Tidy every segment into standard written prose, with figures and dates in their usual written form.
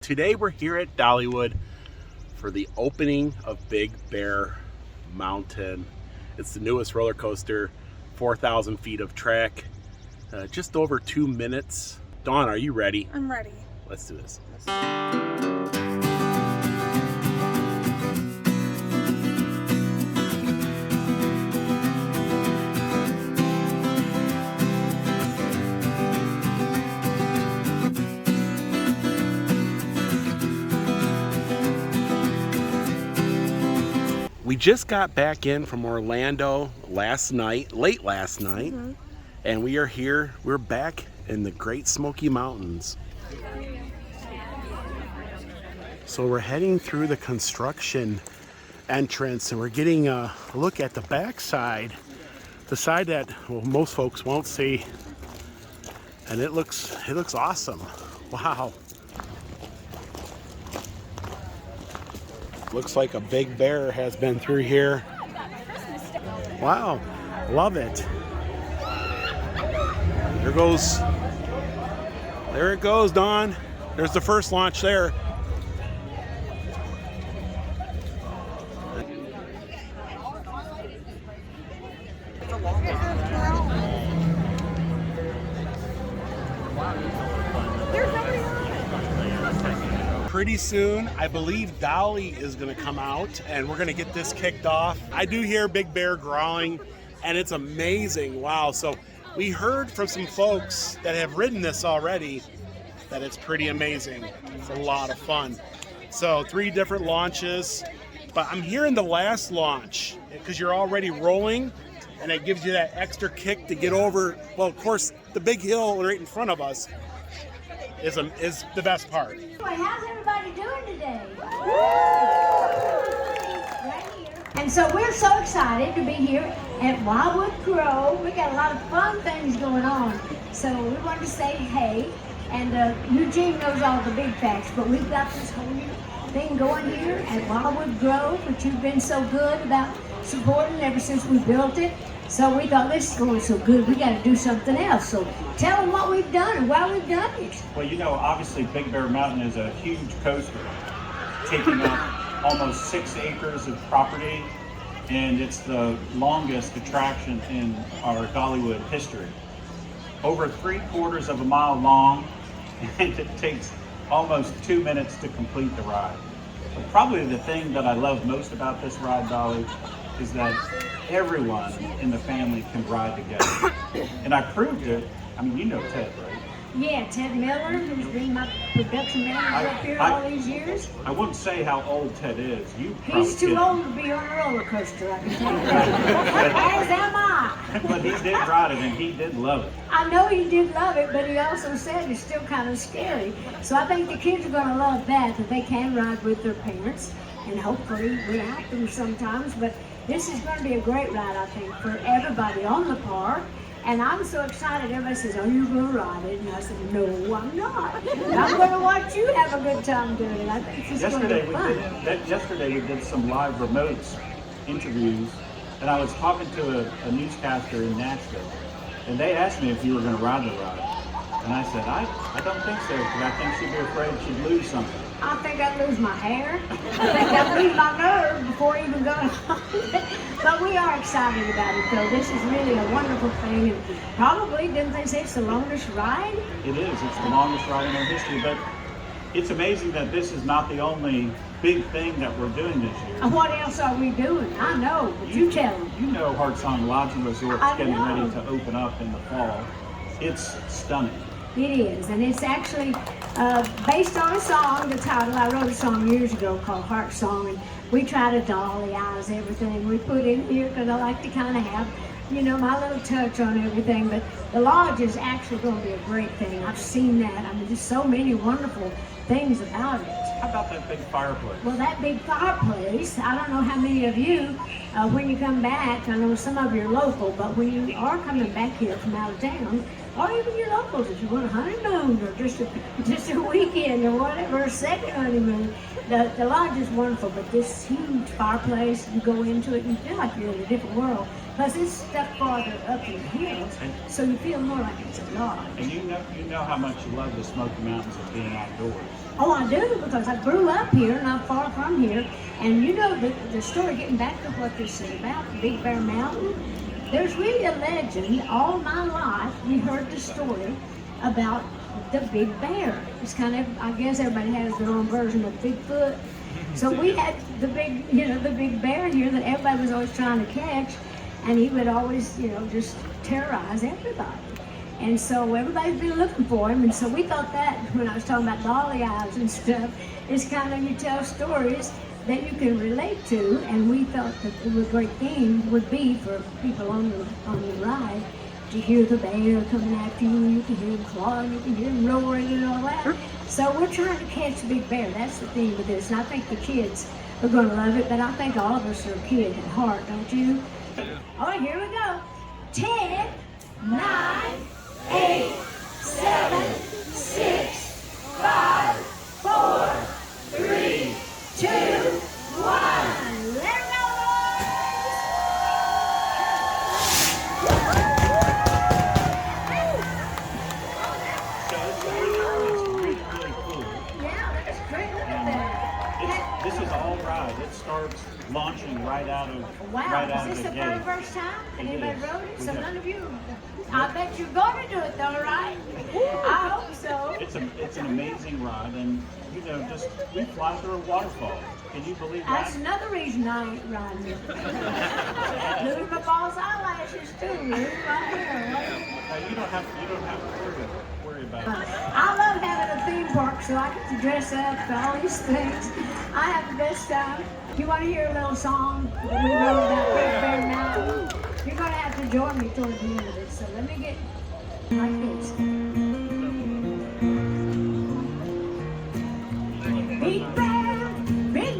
Today we're here at Dollywood for the opening of Big Bear Mountain. It's the newest roller coaster, 4,000 feet of track, just over 2 minutes. Dawn, are you ready? I'm ready. Let's do this. We just got back in from Orlando late last night, and we are here. We're back in the Great Smoky Mountains. So we're heading through the construction entrance, and we're getting a look at the backside, the side that most folks won't see, and it looks awesome. Wow. Looks like a big bear has been through here. Wow, love it. There it goes, Dawn. There's the first launch there. Pretty soon, I believe Dolly is going to come out, and we're going to get this kicked off. I do hear Big Bear growling, and it's amazing. Wow. So we heard from some folks that have ridden this already that it's pretty amazing. It's a lot of fun. So 3 different launches, but I'm hearing the last launch because you're already rolling, and it gives you that extra kick to get over. Well, of course, the big hill right in front of us is the best part. How's everybody doing today? Right here. And so we're so excited to be here at Wildwood Grove. We got a lot of fun things going on. So we wanted to say hey, and Eugene knows all the big facts, but we've got this whole new thing going here at Wildwood Grove, which you've been so good about supporting ever since we built it. So we thought, this is going so good, we got to do something else. So tell them what we've done and why we've done it. Well, you know, obviously Big Bear Mountain is a huge coaster, taking up almost 6 acres of property, and it's the longest attraction in our Dollywood history. Over 3/4 of a mile long, and it takes almost 2 minutes to complete the ride. But probably the thing that I love most about this ride, Dolly, is that everyone in the family can ride together. And I proved it. I mean, you know Ted, right? Yeah, Ted Miller, who's been my production manager up here all these years. I wouldn't say how old Ted is. He's too old to be on a roller coaster, I can tell you that. As am I. But he did ride it, and he did love it. I know he did love it, but he also said it's still kind of scary. So I think the kids are going to love that they can ride with their parents, and hopefully without them sometimes. But this is going to be a great ride, I think, for everybody on the park. And I'm so excited. Everybody says, are you going to ride it? And I said, no, I'm not. I'm going to watch you have a good time doing it. I think it's going to be fun. Yesterday we did some live remotes interviews, and I was talking to a newscaster in Nashville, and they asked me if you were going to ride the ride. And I said, I don't think so, because I think she'd be afraid she'd lose something. I think I'd lose my hair. I think I'd lose my nerve before even going on it. But we are excited about it, though. This is really a wonderful thing. And probably, didn't they say it's the longest ride? It is. It's the longest ride in our history. But it's amazing that this is not the only big thing that we're doing this year. And what else are we doing? I know, but you tell them. You know Hartsong Lodging Resort's getting ready to open up in the fall. It's stunning. It is, and it's actually based on a song, the title. I wrote a song years ago called Heart Song, and we try to Dolly-ize everything we put in here because I like to kind of have, you know, my little touch on everything. But the lodge is actually going to be a great thing. I've seen that. I mean, there's so many wonderful things about it. How about that big fireplace? Well, that big fireplace, I don't know how many of you, when you come back, I know some of you are local, but when you are coming back here from out of town, or even your locals, if you want a honeymoon or just a weekend or whatever, a second honeymoon, the lodge is wonderful. But this huge fireplace, you go into it and you feel like you're in a different world. Plus it's stuck farther up in the hills, so you feel more like it's a lodge. And you know how much you love the Smoky Mountains of being outdoors. Oh, I do, because I grew up here, not far from here. And you know the story, getting back to what this is about, Big Bear Mountain, there's really a legend. All my life, we heard the story about the big bear. It's kind of, I guess everybody has their own version of Bigfoot. So we had the big, the big bear here that everybody was always trying to catch, and he would always, just terrorize everybody. And so everybody's been looking for him, and so we thought that when I was talking about Dolly eyes and stuff, it's kind of, you tell stories that you can relate to, and we thought that the great thing would be for people on the ride to hear the bear coming after you. You can hear him clawing, you can hear him roaring and all that. So we're trying to catch Big Bear. That's the thing with this, and I think the kids are going to love it, but I think all of us are kids at heart, don't you? All right, here we go. 10, 9, 8, 7, 6, 5, 4, 3, 2, 1. Let it go, Really cool. yeah, that's great. Look at that. This is all right. It starts launching right out of Wow, is this the the gate. very first time anybody is. rode it? We So have. none of you, I bet you're going to do it though, right? I hope so. It's an amazing ride, and just we fly through a waterfall. Can you believe that? That's another reason I ain't riding it. Lose my false eyelashes too. Lose my hair. You don't have to worry about it. I love having a theme park so I get to dress up for all these things. I have the best time. You want to hear a little song that we wrote about Big Bear Mountain? You're going to have to join me toward the end of it. So let me get like this. Big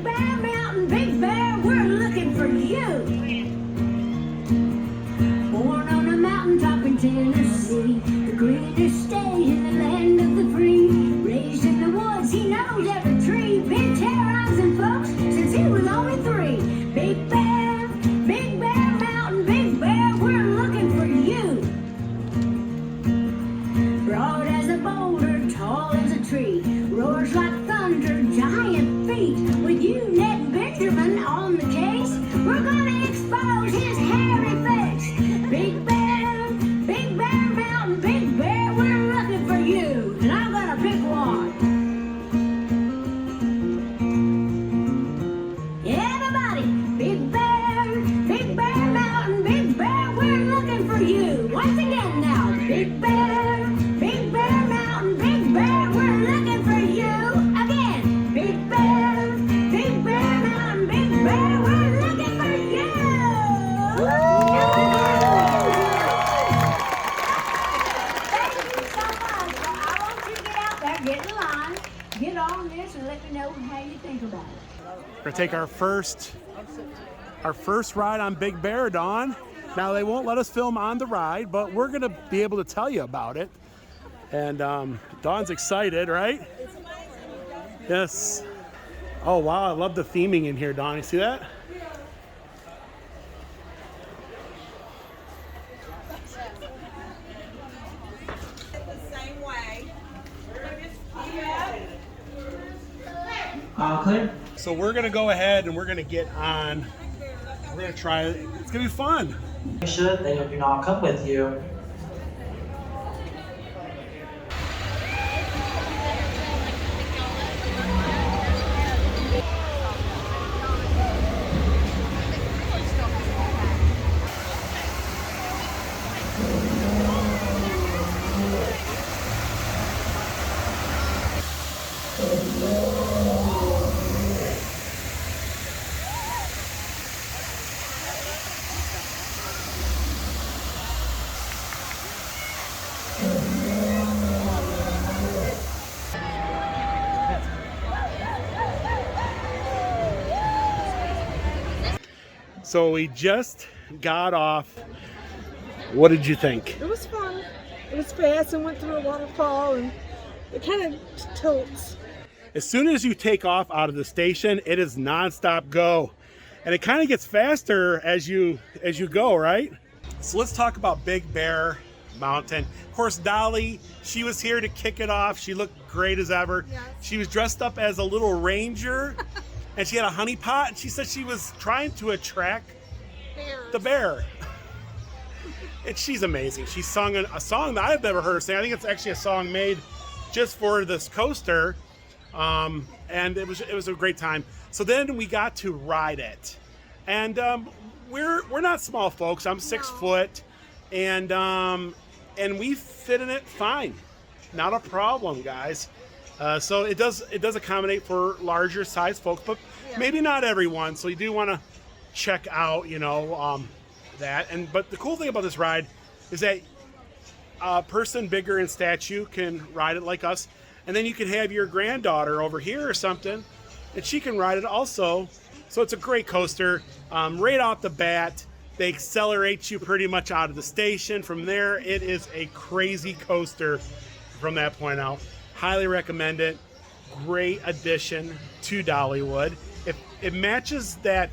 Bear Mountain, Big Bear, we're looking for you. Born on a mountaintop in Tennessee, the greenest state in the land of the free. Raised in the woods, he knows every tree. Been terrorizing folks since he was only 3. Big Bear Mountain, Big Bear, we're looking for you. Broad as a boulder, tall as a tree, roars like thunder, giant feet. With you, Ned Benjamin, on the case, we're gonna expose his hairy face. Big Bear Mountain, Big Bear, we're looking for you. And I'm gonna pick one. Everybody, Big Bear Mountain, Big Bear, we're looking for you. Once again now, Big Bear Mountain, Big Bear, we're looking for you. Again, Big Bear Mountain, Big Bear, we're looking for you. Thank you so much. Well, I want you to get out there, get in line, get on this, and let me know how you think about it. We're gonna take our first ride on Big Bear, Dawn. Now they won't let us film on the ride, but we're gonna be able to tell you about it. And Dawn's excited, right? It's amazing. Yes. Oh wow, I love the theming in here, Dawn. You see that? The same way. Clear? So we're gonna go ahead and we're gonna get on. We're gonna try it. It's gonna be fun. Should they do not come with you? So we just got off. What did you think? It was fun. It was fast and went through a waterfall, and it kind of tilts. As soon as you take off out of the station, it is nonstop go. And it kind of gets faster as you go, right? So let's talk about Big Bear Mountain. Of course, Dolly, she was here to kick it off. She looked great as ever. Yes. She was dressed up as a little ranger, and she had a honey pot, and she said she was trying to attract Bears. the bear. And she's amazing. She sung a song that I've never heard her sing. I think it's actually a song made just for this coaster, and it was a great time. So then we got to ride it, and we're not small folks. I'm 6 foot, and we fit in it fine, not a problem, guys. So it does accommodate for larger size folks, but maybe not everyone. So you do want to check out, that. But the cool thing about this ride is that a person bigger in statue can ride it like us, and then you can have your granddaughter over here or something, and she can ride it also. So it's a great coaster. Right off the bat, they accelerate you pretty much out of the station. From there, it is a crazy coaster from that point out. Highly recommend it. Great addition to Dollywood. It matches that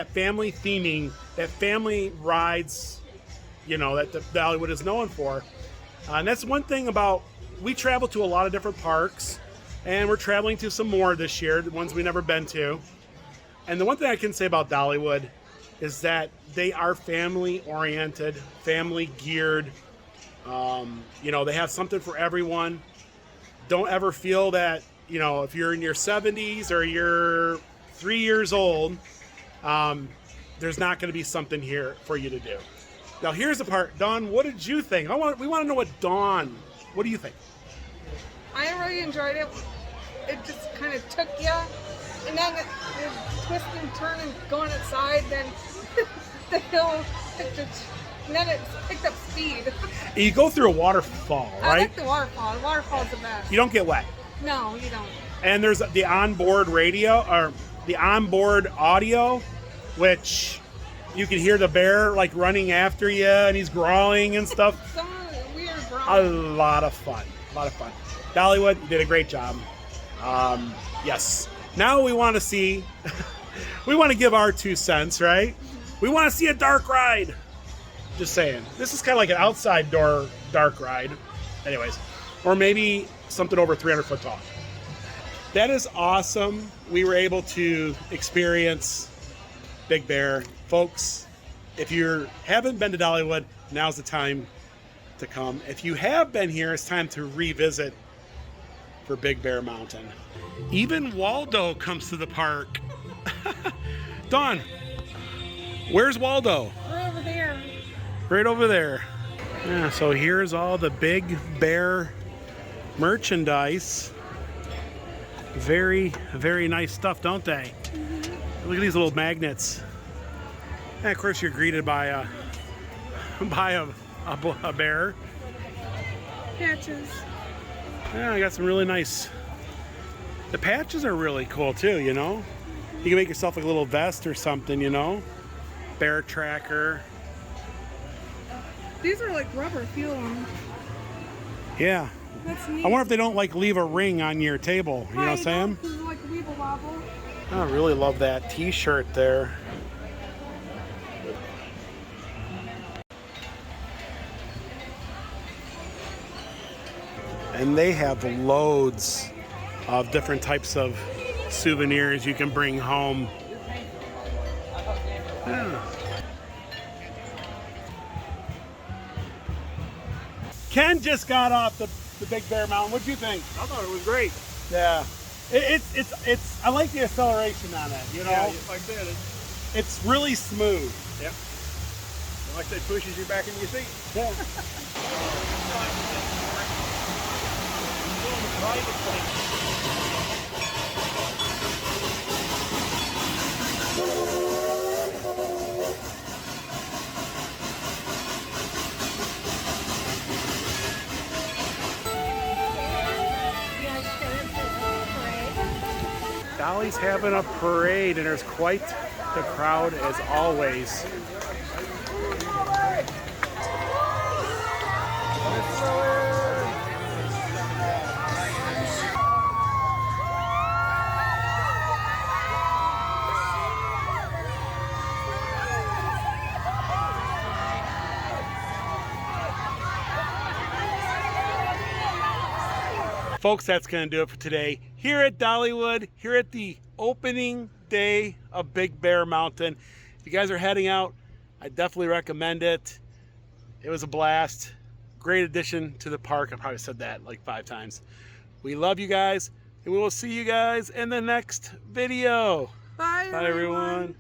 family theming, that family rides, that the Dollywood is known for. And that's one thing about, we travel to a lot of different parks, and we're traveling to some more this year, the ones we've never been to. And the one thing I can say about Dollywood is that they are family oriented, family geared. They have something for everyone. Don't ever feel that, if you're in your 70s or you're 3 years old, there's not going to be something here for you to do. Now here's the part, Dawn, what did you think? We want to know what do you think? I really enjoyed it. It just kind of took you, and then the twist and turn and going outside, then the hill, and then it picked up speed. You go through a waterfall, right? I like the waterfall. The waterfall's the best. You don't get wet. No, you don't. And there's the onboard radio, or the onboard audio, which you can hear the bear like running after you, and he's growling and stuff. Some weird brown. A lot of fun. Dollywood, you did a great job. Yes. Now we want to see, we want to give our 2 cents, right? We want to see a dark ride. Just saying. This is kind of like an outside door dark ride. Anyways. Or maybe something over 300 foot tall. That is awesome. We were able to experience Big Bear. Folks, if you haven't been to Dollywood, now's the time to come. If you have been here, it's time to revisit for Big Bear Mountain. Even Waldo comes to the park. Dawn, where's Waldo? Right over there. Right over there. Yeah, so here's all the Big Bear merchandise. Very, very nice stuff, don't they? Mm-hmm. Look at these little magnets. And of course, you're greeted by a bear. Patches. Yeah, I got some really nice. The patches are really cool too. You can make yourself like a little vest or something. Bear tracker. These are like rubber, feel them. Yeah. That's neat. I wonder if they don't like leave a ring on your table. You know what I'm saying? Like weeble wobble. I really love that t-shirt there. And they have loads of different types of souvenirs you can bring home. Yeah. Ken just got off the Big Bear Mountain. What'd you think? I thought it was great. Yeah. It's I like the acceleration on it, Yeah, like I said, It's really smooth. yeah. Like I said, pushes you back in your seat. Yeah. Dolly's having a parade, and there's quite the crowd as always. folks, that's going to do it for today here at Dollywood, here at the opening day of Big Bear Mountain. If you guys are heading out, I definitely recommend it. It was a blast. Great addition to the park. I probably said that like 5 times. We love you guys, and we will see you guys in the next video. Bye, Bye, everyone.